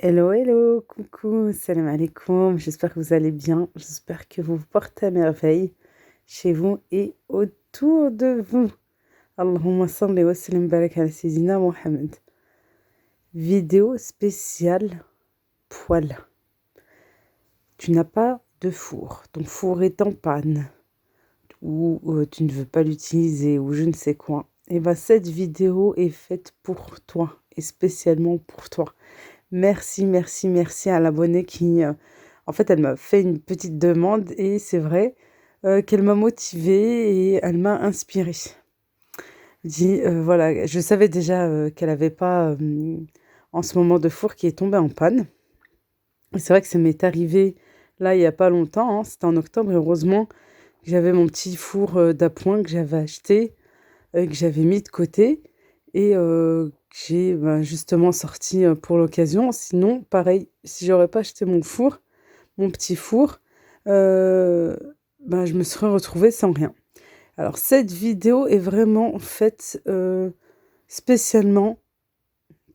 Hello, hello, coucou, salam alaikum, j'espère que vous allez bien, j'espère que vous vous portez à merveille chez vous et autour de vous. Allahumma salli wa sallim barak ala sayyidina Mohamed. Vidéo spéciale poêle. Tu n'as pas de four, ton four est en panne, ou tu ne veux pas l'utiliser, ou je ne sais quoi. Et bien cette vidéo est faite pour toi, et spécialement pour toi. Merci, merci, merci à l'abonnée qui, en fait, elle m'a fait une petite demande et c'est vrai qu'elle m'a motivée et elle m'a inspirée. Voilà, je savais déjà qu'elle n'avait pas en ce moment de four qui est tombé en panne. Et c'est vrai que ça m'est arrivé là il n'y a pas longtemps, hein, c'était en octobre, et heureusement que j'avais mon petit four d'appoint que j'avais acheté, que j'avais mis de côté et que j'ai justement sorti pour l'occasion. Sinon, pareil, si j'aurais pas acheté mon four, mon petit four, euh, je me serais retrouvée sans rien. Alors, cette vidéo est vraiment faite spécialement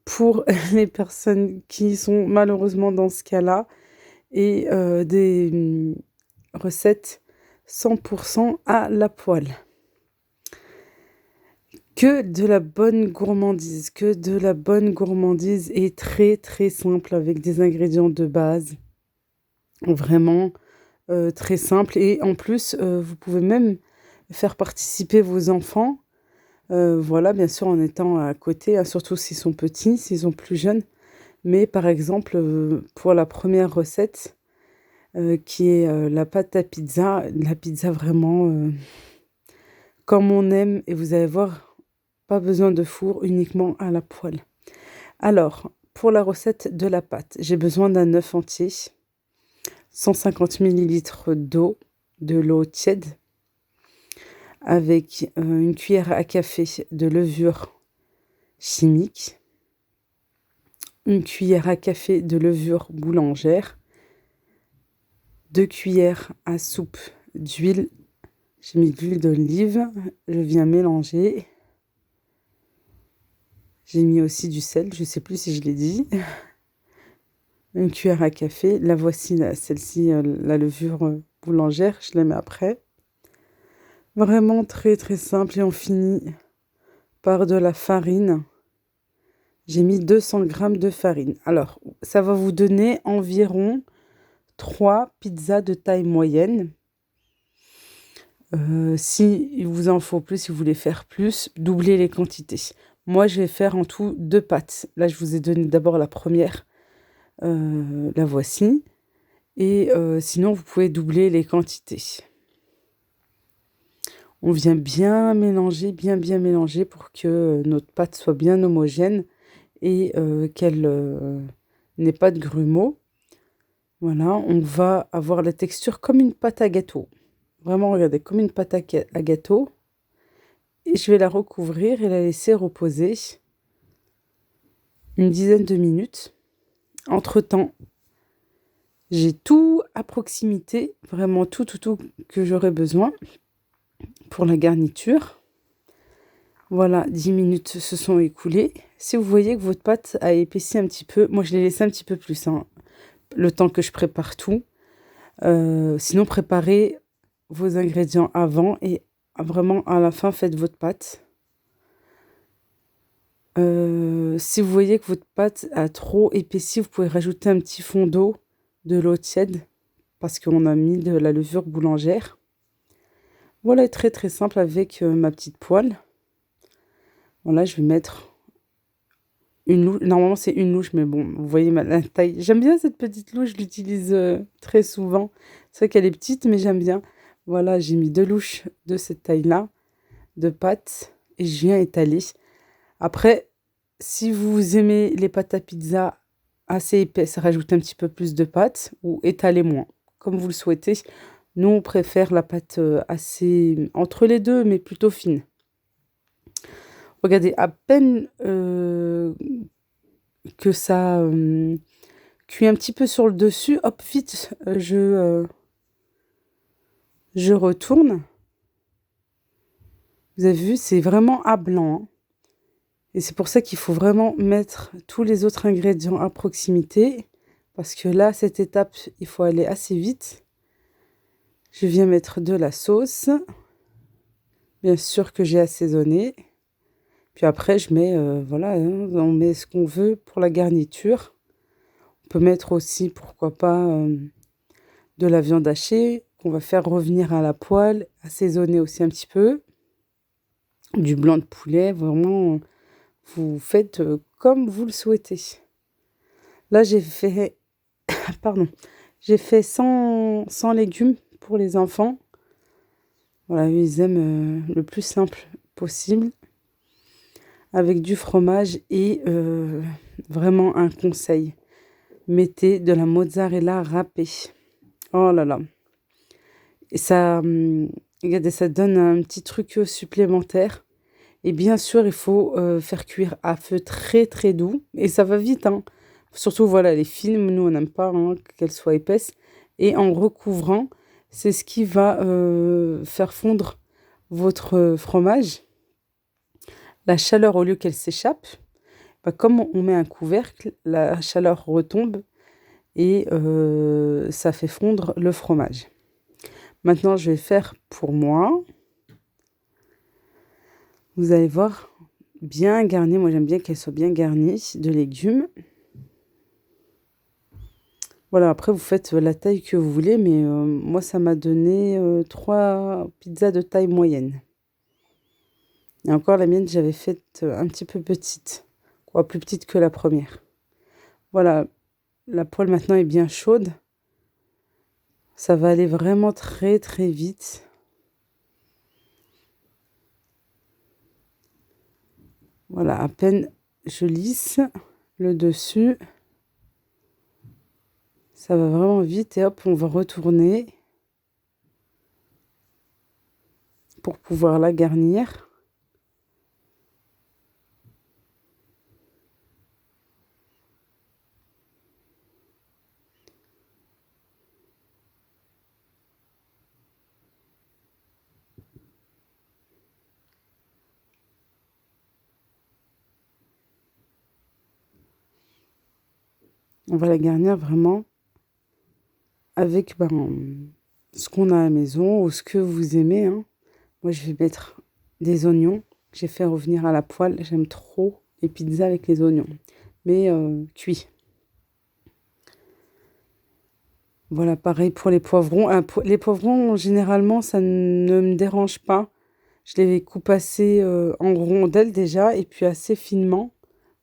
pour les personnes qui sont malheureusement dans ce cas-là et des recettes 100% à la poêle. Que de la bonne gourmandise, que de la bonne gourmandise et très très simple avec des ingrédients de base. Vraiment très simple. Et en plus, vous pouvez même faire participer vos enfants. Voilà, bien sûr, en étant à côté, hein, surtout s'ils sont petits, s'ils sont plus jeunes. Mais par exemple, pour la première recette, qui est la pâte à pizza, la pizza vraiment comme on aime. Et vous allez voir, pas besoin de four, uniquement à la poêle. Alors, pour la recette de la pâte, j'ai besoin d'un œuf entier, 150 millilitres d'eau, de l'eau tiède, avec une cuillère à café de levure chimique, une cuillère à café de levure boulangère, 2 cuillères à soupe d'huile. J'ai mis de l'huile d'olive, je viens mélanger. J'ai mis aussi du sel, je ne sais plus si je l'ai dit. Une cuillère à café, la voici, celle-ci, la levure boulangère, je la mets après. Vraiment très très simple et on finit par de la farine. J'ai mis 200 grammes de farine. Alors, ça va vous donner environ 3 pizzas de taille moyenne. Si il vous en faut plus, si vous voulez faire plus, doublez les quantités. Moi, je vais faire en tout 2 pâtes. Là, je vous ai donné d'abord la première. La voici. Et sinon, vous pouvez doubler les quantités. On vient bien mélanger pour que notre pâte soit bien homogène et qu'elle n'ait pas de grumeaux. Voilà, on va avoir la texture comme une pâte à gâteau. Vraiment, regardez, comme une pâte à gâteau. Et je vais la recouvrir et la laisser reposer une dizaine de minutes. Entre-temps, j'ai tout à proximité, vraiment tout que j'aurai besoin pour la garniture. Voilà, 10 minutes se sont écoulées. Si vous voyez que votre pâte a épaissi un petit peu, moi je l'ai laissé un petit peu plus, hein, le temps que je prépare tout. Sinon, préparez vos ingrédients avant et vraiment à la fin, faites votre pâte. Si vous voyez que votre pâte a trop épaissi, vous pouvez rajouter un petit fond d'eau, de l'eau tiède, parce qu'on a mis de la levure boulangère. Voilà, très très simple avec ma petite poêle. Voilà, je vais mettre une louche. Normalement, c'est une louche, mais bon, vous voyez la taille. J'aime bien cette petite louche, je l'utilise très souvent. C'est vrai qu'elle est petite, mais j'aime bien. Voilà, j'ai mis 2 louches de cette taille-là, de pâtes, et je viens étaler. Après, si vous aimez les pâtes à pizza assez épaisses, rajoutez un petit peu plus de pâtes ou étalez moins, comme vous le souhaitez. Nous, on préfère la pâte assez entre les deux, mais plutôt fine. Regardez, à peine que ça cuit un petit peu sur le dessus, hop, vite, je retourne. Vous avez vu, c'est vraiment à blanc, hein. Et c'est pour ça qu'il faut vraiment mettre tous les autres ingrédients à proximité. Parce que là, cette étape, il faut aller assez vite. Je viens mettre de la sauce. Bien sûr que j'ai assaisonné. Puis après, je mets, voilà, hein, on met ce qu'on veut pour la garniture. On peut mettre aussi, pourquoi pas, de la viande hachée qu'on va faire revenir à la poêle, assaisonner aussi un petit peu. Du blanc de poulet, vraiment, vous faites comme vous le souhaitez. Là, j'ai fait, pardon, j'ai fait sans légumes pour les enfants. Voilà, ils aiment le plus simple possible. Avec du fromage et vraiment un conseil. Mettez de la mozzarella râpée. Oh là là. Et ça, regardez, ça donne un petit truc supplémentaire. Et bien sûr, il faut faire cuire à feu très très doux. Et ça va vite, hein. Surtout, voilà, les films, nous, on n'aime pas hein, qu'elles soient épaisses. Et en recouvrant, c'est ce qui va faire fondre votre fromage. La chaleur, au lieu qu'elle s'échappe, bah, comme on met un couvercle, la chaleur retombe et ça fait fondre le fromage. Maintenant, je vais faire pour moi. Vous allez voir, bien garnie. Moi, j'aime bien qu'elle soit bien garnie de légumes. Voilà, après, vous faites la taille que vous voulez, mais moi, ça m'a donné 3 pizzas de taille moyenne. Et encore, la mienne, j'avais faite un petit peu petite, quoi, plus petite que la première. Voilà, la poêle maintenant est bien chaude. Ça va aller vraiment très très vite. Voilà, à peine je lisse le dessus. Ça va vraiment vite et hop, on va retourner pour pouvoir la garnir. On va la garnir vraiment avec ce qu'on a à la maison ou ce que vous aimez, hein. Moi, je vais mettre des oignons que j'ai fait revenir à la poêle. J'aime trop les pizzas avec les oignons, mais cuits. Voilà, pareil pour les poivrons. Les poivrons, généralement, ça ne me dérange pas. Je les coupe assez en rondelles déjà et puis assez finement.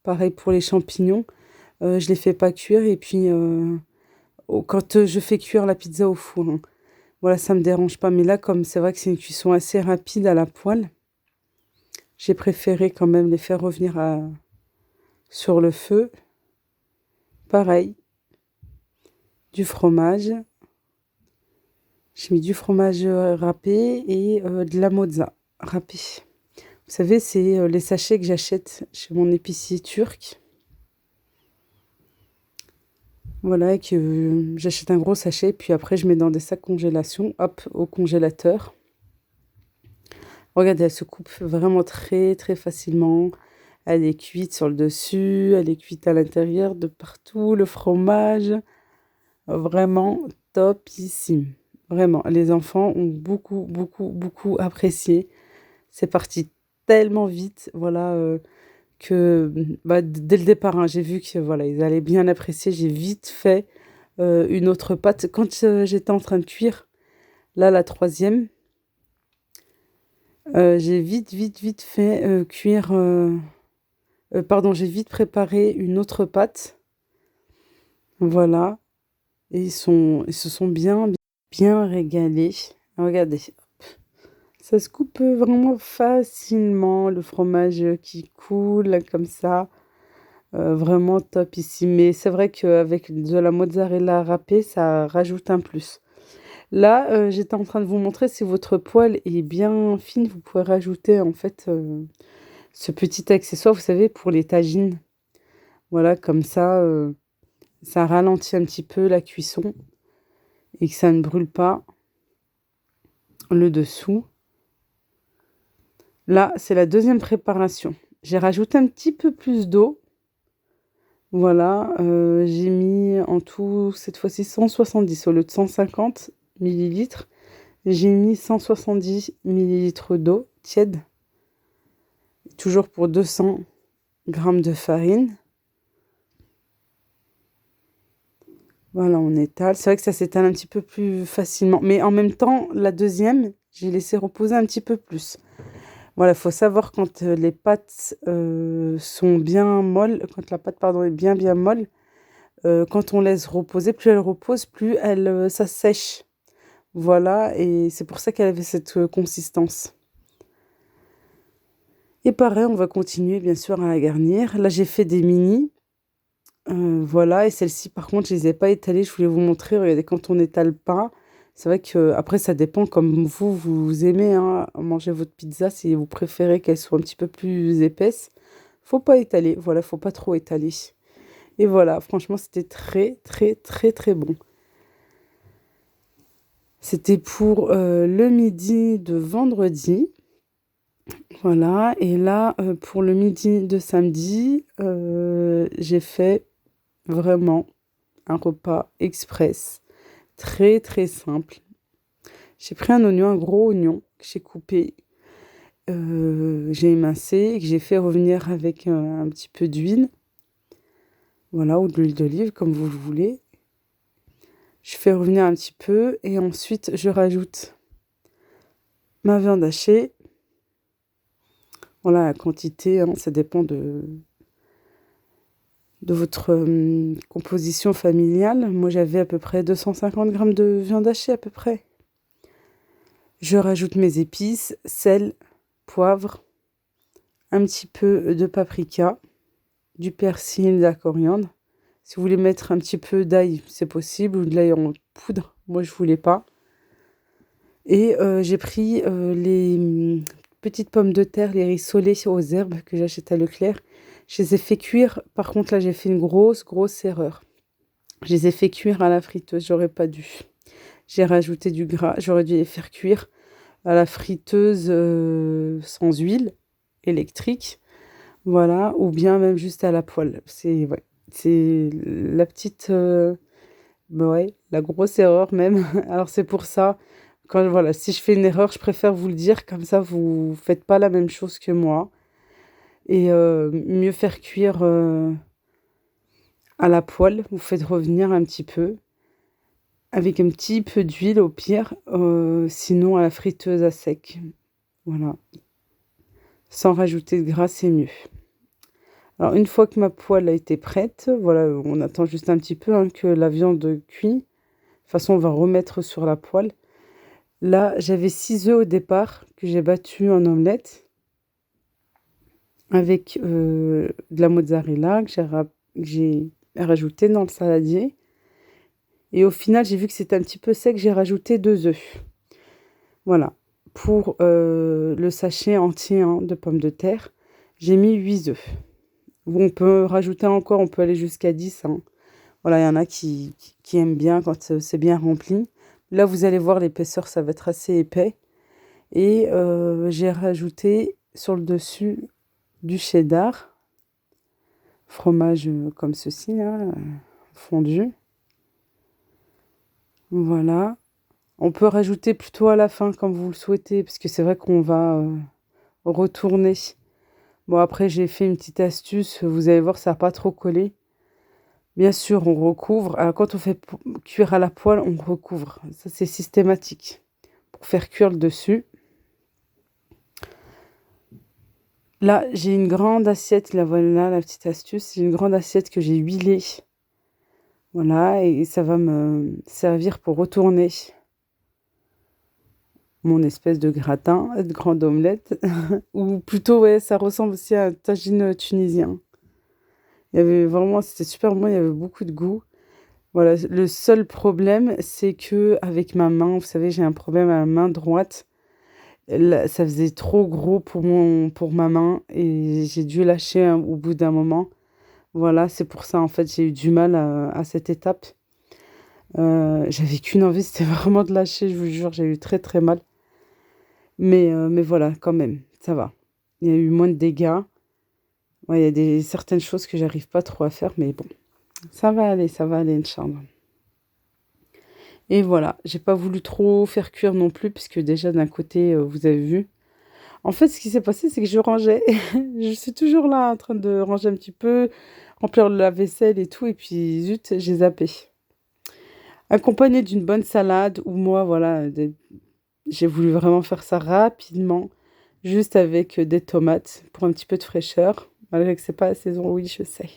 Pareil pour les champignons. Je les fais pas cuire et puis quand je fais cuire la pizza au four, hein, voilà, ça me dérange pas. Mais là, comme c'est vrai que c'est une cuisson assez rapide à la poêle, j'ai préféré quand même les faire revenir sur le feu. Pareil, du fromage. J'ai mis du fromage râpé et de la mozza râpée. Vous savez, c'est les sachets que j'achète chez mon épicier turc. Voilà, et que j'achète un gros sachet, puis après je mets dans des sacs congélation, hop, au congélateur. Regardez, elle se coupe vraiment très très facilement. Elle est cuite sur le dessus, elle est cuite à l'intérieur, de partout, le fromage. Vraiment topissime. Vraiment, les enfants ont beaucoup, beaucoup, beaucoup apprécié. C'est parti tellement vite, voilà, que bah, dès le départ, hein, j'ai vu que voilà, ils allaient bien apprécier. J'ai vite fait une autre pâte. Quand j'étais en train de cuire, là, la troisième, j'ai vite, vite, vite fait cuire. Pardon, j'ai vite préparé une autre pâte. Voilà. Et ils se sont bien, bien régalés. Regardez, ça se coupe vraiment facilement. Le fromage qui coule là, comme ça. Vraiment top ici. Mais c'est vrai qu'avec de la mozzarella râpée, ça rajoute un plus. Là, j'étais en train de vous montrer si votre poêle est bien fine, vous pouvez rajouter en fait ce petit accessoire, vous savez, pour les tagines. Voilà, comme ça ralentit un petit peu la cuisson et que ça ne brûle pas le dessous. Là, c'est la deuxième préparation. J'ai rajouté un petit peu plus d'eau. Voilà, j'ai mis en tout, cette fois-ci, 170 au lieu de 150 millilitres. J'ai mis 170 millilitres d'eau tiède, toujours pour 200 grammes de farine. Voilà, on étale. C'est vrai que ça s'étale un petit peu plus facilement. Mais en même temps, la deuxième, j'ai laissé reposer un petit peu plus. Voilà, il faut savoir quand les pâtes sont bien molles, quand la pâte, pardon, est bien bien molle, quand on laisse reposer, plus elle repose, plus elle, ça sèche. Voilà, et c'est pour ça qu'elle avait cette consistance. Et pareil, on va continuer bien sûr à la garnir. Là, j'ai fait des mini. Voilà, et celles-ci, par contre, je les ai pas étalées. Je voulais vous montrer. Regardez, quand on n'étale pas, c'est vrai que après, ça dépend comme vous aimez hein, manger votre pizza. Si vous préférez qu'elle soit un petit peu plus épaisse, faut pas étaler. Voilà, faut pas trop étaler. Et voilà, franchement, c'était très, très, très, très bon. C'était pour le midi de vendredi. Voilà, et là, pour le midi de samedi, j'ai fait vraiment un repas express, très très simple. J'ai pris un oignon, un gros oignon que j'ai coupé, j'ai émincé et que j'ai fait revenir avec un petit peu d'huile, voilà, ou de l'huile d'olive, comme vous le voulez. Je fais revenir un petit peu et ensuite je rajoute ma viande hachée. Voilà, la quantité, hein, ça dépend de votre composition familiale. Moi, j'avais à peu près 250 grammes de viande hachée, à peu près. Je rajoute mes épices, sel, poivre, un petit peu de paprika, du persil, de la coriandre. Si vous voulez mettre un petit peu d'ail, c'est possible, ou de l'ail en poudre. Moi, je voulais pas. Et j'ai pris les petites pommes de terre, les rissolés aux herbes que j'achète à Leclerc. Je les ai fait cuire. Par contre, là, j'ai fait une grosse, grosse erreur. Je les ai fait cuire à la friteuse, j'aurais pas dû. J'ai rajouté du gras, j'aurais dû les faire cuire à la friteuse sans huile électrique, voilà, ou bien même juste à la poêle. C'est ouais, c'est la petite, ouais, la grosse erreur même. Alors c'est pour ça, quand voilà, si je fais une erreur, je préfère vous le dire, comme ça vous faites pas la même chose que moi. Et mieux faire cuire à la poêle, vous faites revenir un petit peu. Avec un petit peu d'huile au pire, sinon à la friteuse à sec. Voilà. Sans rajouter de gras, c'est mieux. Alors une fois que ma poêle a été prête, voilà, on attend juste un petit peu hein, que la viande cuit. De toute façon, on va remettre sur la poêle. Là, j'avais 6 œufs au départ que j'ai battus en omelette avec de la mozzarella que j'ai rajouté dans le saladier. Et au final, j'ai vu que c'était un petit peu sec, j'ai rajouté 2 œufs. Voilà. Pour le sachet entier hein, de pommes de terre, j'ai mis 8 œufs. On peut rajouter encore, on peut aller jusqu'à 10. Hein. Voilà, il y en a qui aiment bien quand c'est bien rempli. Là, vous allez voir, l'épaisseur, ça va être assez épais. Et j'ai rajouté sur le dessus du cheddar, fromage comme ceci, là, fondu. Voilà. On peut rajouter plutôt à la fin, comme vous le souhaitez, parce que c'est vrai qu'on va retourner. Bon, après, j'ai fait une petite astuce. Vous allez voir, ça n'a pas trop collé. Bien sûr, on recouvre. Alors, quand on fait cuire à la poêle, on recouvre. Ça, c'est systématique. Pour faire cuire le dessus. Là, j'ai une grande assiette. Là, voilà la petite astuce. J'ai une grande assiette que j'ai huilée. Voilà, et ça va me servir pour retourner mon espèce de gratin, de grande omelette. Ou plutôt, ouais, ça ressemble aussi à un tagine tunisien. Il y avait vraiment, c'était super bon, il y avait beaucoup de goût. Voilà, le seul problème, c'est que avec ma main, vous savez, j'ai un problème à la main droite. Là, ça faisait trop gros pour ma main et j'ai dû lâcher au bout d'un moment. Voilà, c'est pour ça, en fait, j'ai eu du mal à cette étape. J'avais qu'une envie, c'était vraiment de lâcher, je vous jure, j'ai eu très très mal. Mais voilà, quand même, ça va. Il y a eu moins de dégâts. Ouais, il y a certaines choses que j'arrive pas trop à faire, mais bon, ça va aller, Inch'Allah. Et voilà, j'ai pas voulu trop faire cuire non plus, puisque déjà d'un côté, vous avez vu. En fait, ce qui s'est passé, c'est que je rangeais. Je suis toujours là en train de ranger un petit peu, remplir la vaisselle et tout, et puis zut, j'ai zappé. Accompagné d'une bonne salade, ou moi, voilà, j'ai voulu vraiment faire ça rapidement, juste avec des tomates pour un petit peu de fraîcheur, malgré que c'est pas la saison, oui, je sais.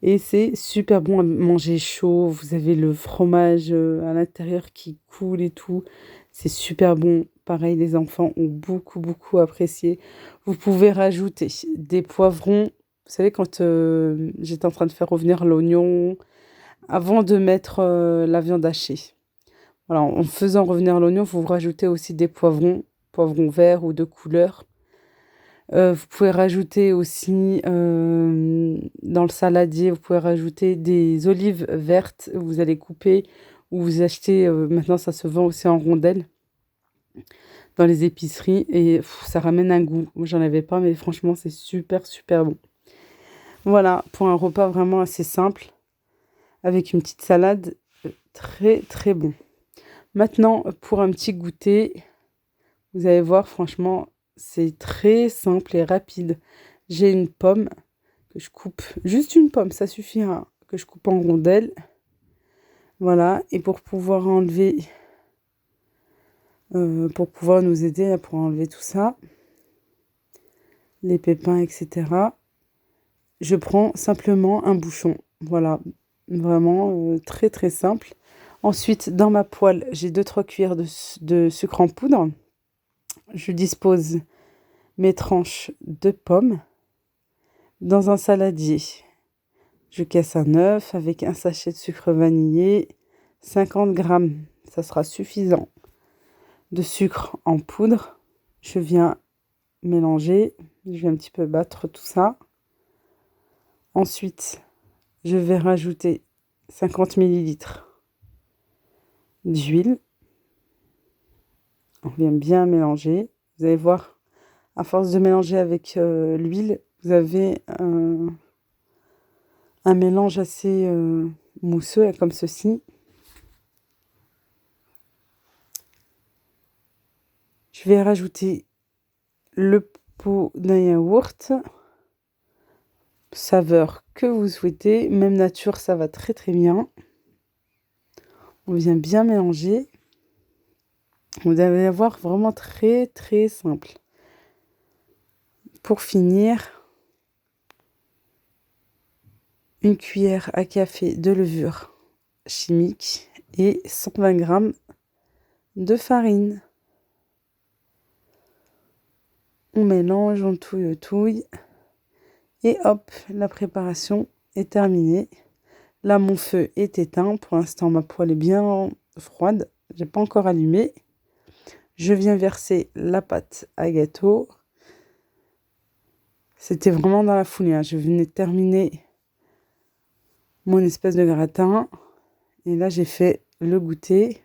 Et c'est super bon à manger chaud. Vous avez le fromage à l'intérieur qui coule et tout. C'est super bon. Pareil, les enfants ont beaucoup, beaucoup apprécié. Vous pouvez rajouter des poivrons. Vous savez, quand j'étais en train de faire revenir l'oignon avant de mettre la viande hachée. Voilà, en faisant revenir l'oignon, vous rajoutez aussi des poivrons, poivrons verts ou de couleur. Vous pouvez rajouter aussi dans le saladier, vous pouvez rajouter des olives vertes. Vous allez couper ou vous achetez. Maintenant, ça se vend aussi en rondelles dans les épiceries et ça ramène un goût. Moi, j'en avais pas, mais franchement, c'est super, super bon. Voilà, pour un repas vraiment assez simple avec une petite salade, très, très bon. Maintenant, pour un petit goûter, vous allez voir, franchement, c'est très simple et rapide. J'ai une pomme que je coupe, juste une pomme, ça suffira, que je coupe en rondelles. Voilà, et pour pouvoir enlever, pour pouvoir nous aider là, pour enlever tout ça, les pépins, etc., je prends simplement un bouchon. Voilà, vraiment très très simple. Ensuite, dans ma poêle, j'ai 2-3 cuillères de sucre en poudre. Je dispose mes tranches de pommes dans un saladier. Je casse un œuf avec un sachet de sucre vanillé, 50 grammes, ça sera suffisant, de sucre en poudre. Je viens mélanger, je vais un petit peu battre tout ça. Ensuite, je vais rajouter 50 millilitres d'huile. On vient bien mélanger. Vous allez voir, à force de mélanger avec l'huile, vous avez un mélange assez mousseux, comme ceci. Je vais rajouter le pot d'un yaourt, saveur que vous souhaitez, même nature, ça va très très bien. On vient bien mélanger. Vous allez voir vraiment très très simple. Pour finir, une cuillère à café de levure chimique et 120 grammes de farine. On mélange, on touille. Et hop, la préparation est terminée. Là, mon feu est éteint. Pour l'instant, ma poêle est bien froide. J'ai pas encore allumé. Je viens verser la pâte à gâteau. C'était vraiment dans la foulée, hein. Je venais de terminer mon espèce de gratin. Et là, j'ai fait le goûter.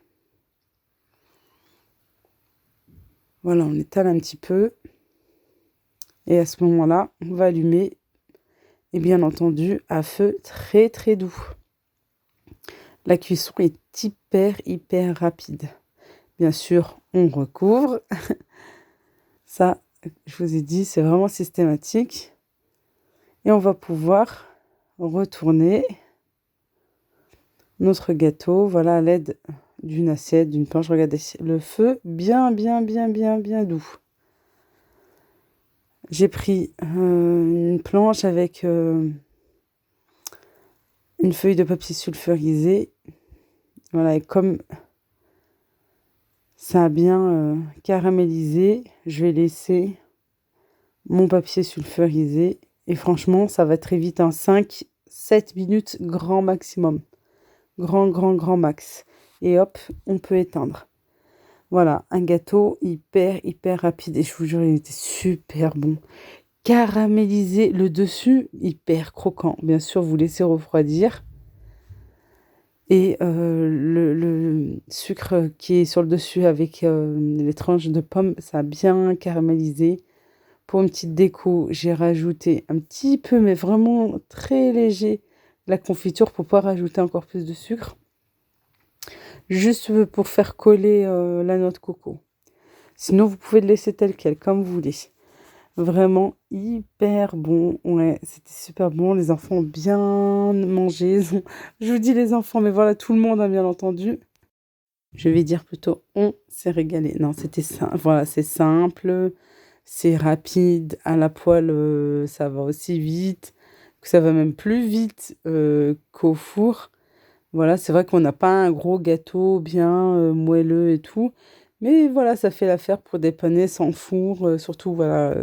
Voilà, on étale un petit peu. Et à ce moment-là, on va allumer. Et bien entendu, à feu très très doux. La cuisson est hyper hyper rapide. Bien sûr, on recouvre. Ça, je vous ai dit, c'est vraiment systématique. Et on va pouvoir retourner notre gâteau, voilà, à l'aide d'une assiette, d'une planche. Regardez, le feu bien, bien, bien, bien, bien doux. J'ai pris une planche avec une feuille de papier sulfurisé. Voilà, et comme ça a bien caramélisé, je vais laisser mon papier sulfurisé. Et franchement, ça va très vite, en 5-7 minutes grand maximum. Grand, grand, grand max. Et hop, on peut éteindre. Voilà, un gâteau hyper, hyper rapide. Et je vous jure, il était super bon. Caramélisé, le dessus, hyper croquant. Bien sûr, vous laissez refroidir. Et le sucre qui est sur le dessus avec les tranches de pommes, ça a bien caramélisé. Pour une petite déco, j'ai rajouté un petit peu, mais vraiment très léger, la confiture pour pas rajouter encore plus de sucre. Juste pour faire coller la noix de coco. Sinon, vous pouvez le laisser tel quel, comme vous voulez. Vraiment hyper bon. Ouais, c'était super bon. Les enfants ont bien mangé. Je vous dis les enfants, mais voilà, tout le monde a bien entendu. Je vais dire plutôt on s'est régalé. Non, c'était ça. Voilà, c'est simple, c'est rapide. À la poêle, ça va aussi vite. Ça va même plus vite qu'au four. Voilà, c'est vrai qu'on n'a pas un gros gâteau bien moelleux et tout. Mais voilà, ça fait l'affaire pour dépanner sans four. Surtout, voilà,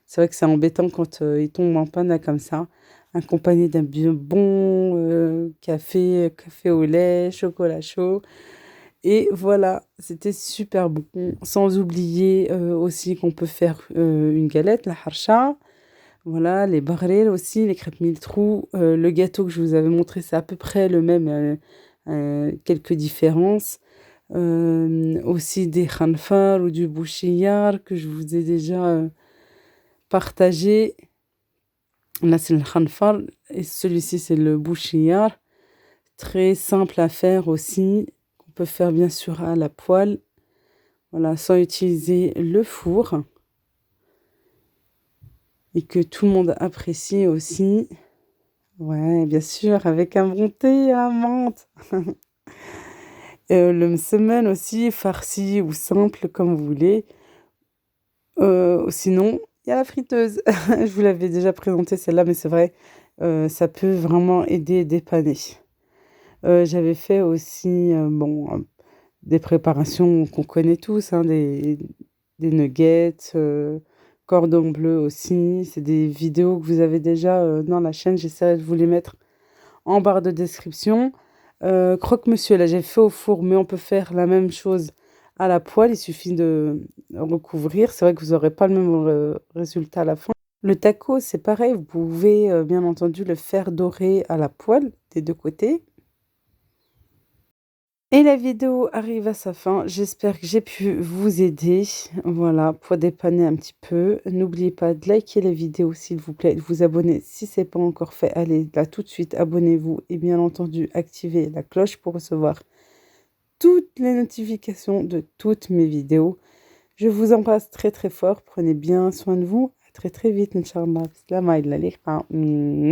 c'est vrai que c'est embêtant quand il tombe en panne là, comme ça. Accompagné d'un bien bon café au lait, chocolat chaud. Et voilà, c'était super bon. Sans oublier aussi qu'on peut faire une galette, la harcha. Voilà, les barrel aussi, les crêpes mille trous. Le gâteau que je vous avais montré, c'est à peu près le même, quelques différences. Aussi des khanfar ou du bouchillard que je vous ai déjà partagé. Là, c'est le khanfar et celui-ci, c'est le bouchillard. Très simple à faire aussi. On peut faire bien sûr à la poêle. Voilà, sans utiliser le four. Et que tout le monde apprécie aussi. Ouais, bien sûr, avec un bon thé à la menthe. Le msemen aussi, farci ou simple, comme vous voulez. Sinon, il y a la friteuse. Je vous l'avais déjà présenté celle-là, mais c'est vrai, ça peut vraiment aider et dépanner. J'avais fait aussi, des préparations qu'on connaît tous, hein, des nuggets, cordon bleu aussi. C'est des vidéos que vous avez déjà dans la chaîne. J'essaierai de vous les mettre en barre de description. Croque-monsieur, là j'ai fait au four, mais on peut faire la même chose à la poêle. Il suffit de recouvrir. C'est vrai que vous n'aurez pas le même résultat à la fin. Le taco, c'est pareil. Vous pouvez bien entendu le faire dorer à la poêle des deux côtés. Et la vidéo arrive à sa fin. J'espère que j'ai pu vous aider. Voilà, pour dépanner un petit peu. N'oubliez pas de liker la vidéo, s'il vous plaît, de vous abonner si ce n'est pas encore fait. Allez, là tout de suite, abonnez-vous et bien entendu, activez la cloche pour recevoir toutes les notifications de toutes mes vidéos. Je vous embrasse très très fort. Prenez bien soin de vous. À très très vite, Inch'Allah. Bismillah.